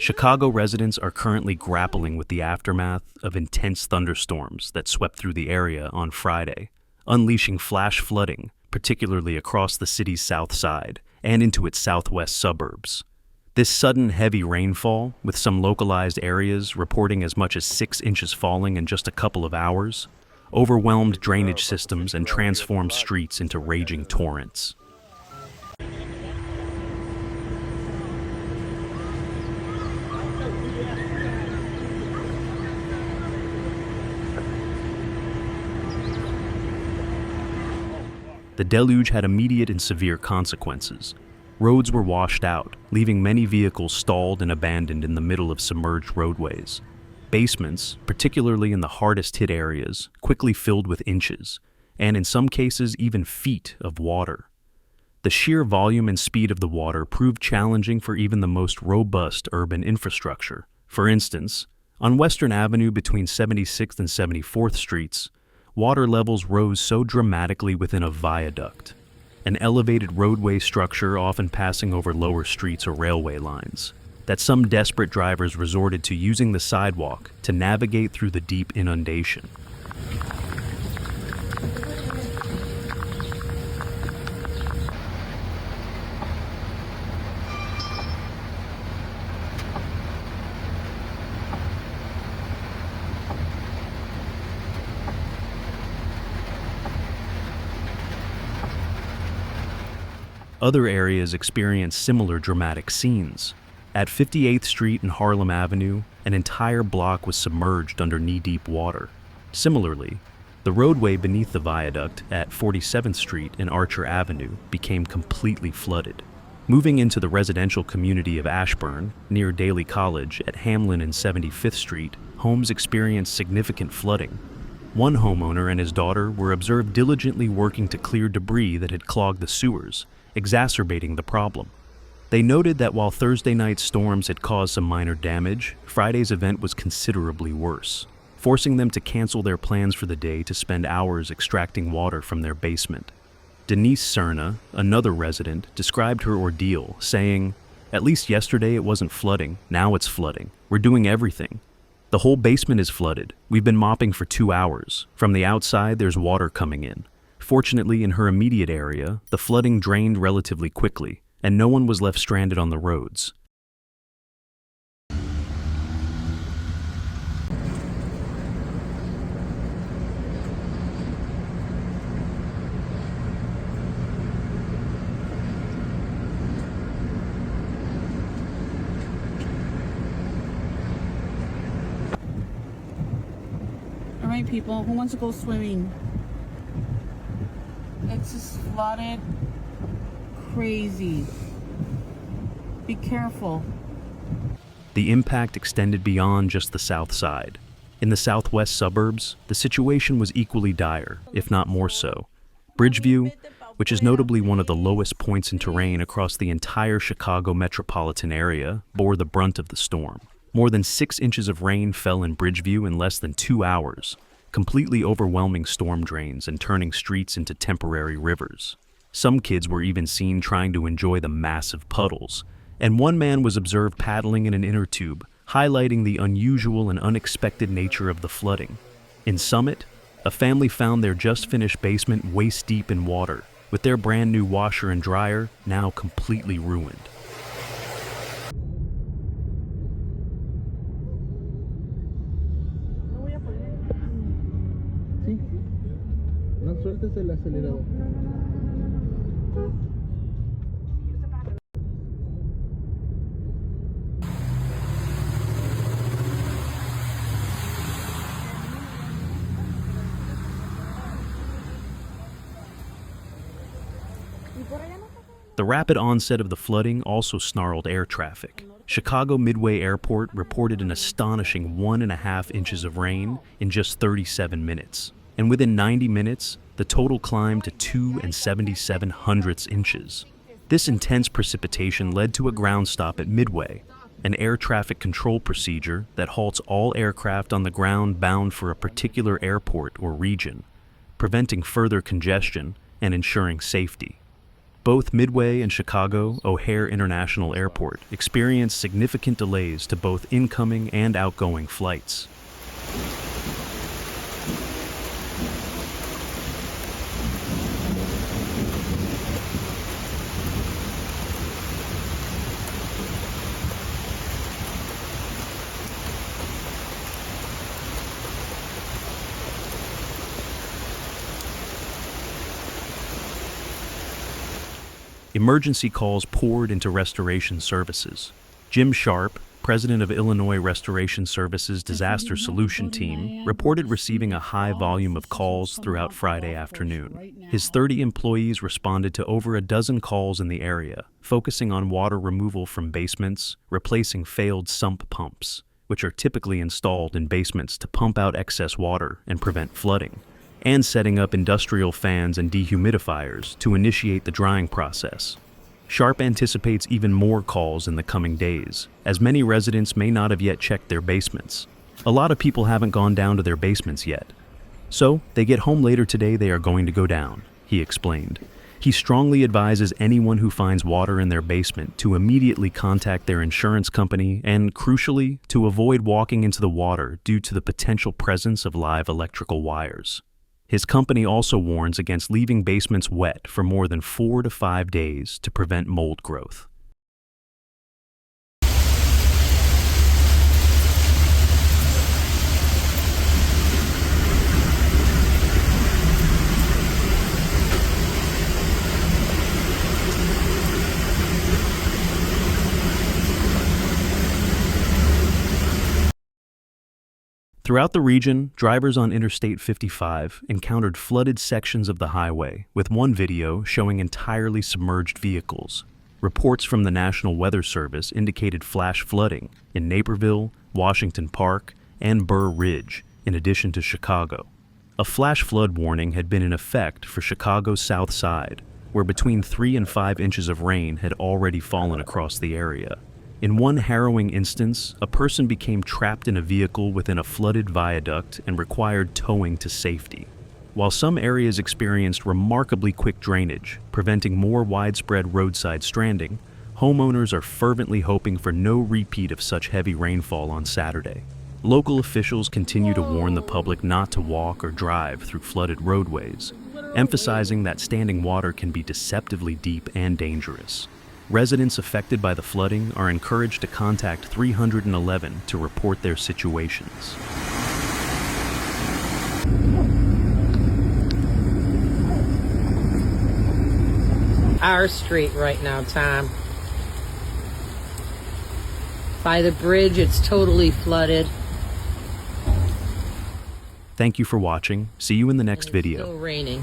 Chicago residents are currently grappling with the aftermath of intense thunderstorms that swept through the area on Friday, unleashing flash flooding, particularly across the city's south side and into its southwest suburbs. This sudden heavy rainfall, with some localized areas reporting as much as 6 inches falling in just a couple of hours, overwhelmed drainage systems and transformed streets into raging torrents. The deluge had immediate and severe consequences. Roads were washed out, leaving many vehicles stalled and abandoned in the middle of submerged roadways. Basements, particularly in the hardest-hit areas, quickly filled with inches, and in some cases even feet of water. The sheer volume and speed of the water proved challenging for even the most robust urban infrastructure. For instance, on Western Avenue between 76th and 74th Streets, water levels rose so dramatically within a viaduct, an elevated roadway structure often passing over lower streets or railway lines, that some desperate drivers resorted to using the sidewalk to navigate through the deep inundation. Other areas experienced similar dramatic scenes. At 58th Street and Harlem Avenue, an entire block was submerged under knee-deep water. Similarly, the roadway beneath the viaduct at 47th Street and Archer Avenue became completely flooded. Moving into the residential community of Ashburn, near Daly College at Hamlin and 75th Street, homes experienced significant flooding. One homeowner and his daughter were observed diligently working to clear debris that had clogged the sewers, exacerbating the problem. They noted that while Thursday night's storms had caused some minor damage, Friday's event was considerably worse, forcing them to cancel their plans for the day to spend hours extracting water from their basement. Denise Cerna, another resident, described her ordeal, saying, "At least yesterday it wasn't flooding, now it's flooding. We're doing everything. The whole basement is flooded. We've been mopping for 2 hours. From the outside, there's water coming in." Fortunately, in her immediate area, the flooding drained relatively quickly, and no one was left stranded on the roads. All right, people, who wants to go swimming? It's just flooded. Crazy. Be careful. The impact extended beyond just the south side. In the southwest suburbs, the situation was equally dire, if not more so. Bridgeview, which is notably one of the lowest points in terrain across the entire Chicago metropolitan area, bore the brunt of the storm. More than 6 inches of rain fell in Bridgeview in less than 2 hours, completely overwhelming storm drains and turning streets into temporary rivers. Some kids were even seen trying to enjoy the massive puddles, and one man was observed paddling in an inner tube, highlighting the unusual and unexpected nature of the flooding. In Summit, a family found their just-finished basement waist-deep in water, with their brand-new washer and dryer now completely ruined. No sueltes el acelerador. The rapid onset of the flooding also snarled air traffic. Chicago Midway Airport reported an astonishing 1.5 inches of rain in just 37 minutes. And within 90 minutes, the total climbed to 2.77 inches. This intense precipitation led to a ground stop at Midway, an air traffic control procedure that halts all aircraft on the ground bound for a particular airport or region, preventing further congestion and ensuring safety. Both Midway and Chicago O'Hare International Airport experienced significant delays to both incoming and outgoing flights. Emergency calls poured into restoration services. Jim Sharp, president of Illinois Restoration Services Disaster Solution Team, reported receiving a high volume of calls throughout Friday afternoon. His 30 employees responded to over a dozen calls in the area, focusing on water removal from basements, replacing failed sump pumps, which are typically installed in basements to pump out excess water and prevent flooding, and setting up industrial fans and dehumidifiers to initiate the drying process. Sharp anticipates even more calls in the coming days, as many residents may not have yet checked their basements. A lot of people haven't gone down to their basements yet. So, they get home later today, they are going to go down, he explained. He strongly advises anyone who finds water in their basement to immediately contact their insurance company and, crucially, to avoid walking into the water due to the potential presence of live electrical wires. His company also warns against leaving basements wet for more than 4 to 5 days to prevent mold growth. Throughout the region, drivers on Interstate 55 encountered flooded sections of the highway, with one video showing entirely submerged vehicles. Reports from the National Weather Service indicated flash flooding in Naperville, Washington Park, and Burr Ridge, in addition to Chicago. A flash flood warning had been in effect for Chicago's South Side, where between 3 and 5 inches of rain had already fallen across the area. In one harrowing instance, a person became trapped in a vehicle within a flooded viaduct and required towing to safety. While some areas experienced remarkably quick drainage, preventing more widespread roadside stranding, homeowners are fervently hoping for no repeat of such heavy rainfall on Saturday. Local officials continue to warn the public not to walk or drive through flooded roadways, emphasizing that standing water can be deceptively deep and dangerous. Residents affected by the flooding are encouraged to contact 311 to report their situations. Our street right now, Tom. By the bridge, it's totally flooded. Thank you for watching. See you in the next It's video. still raining.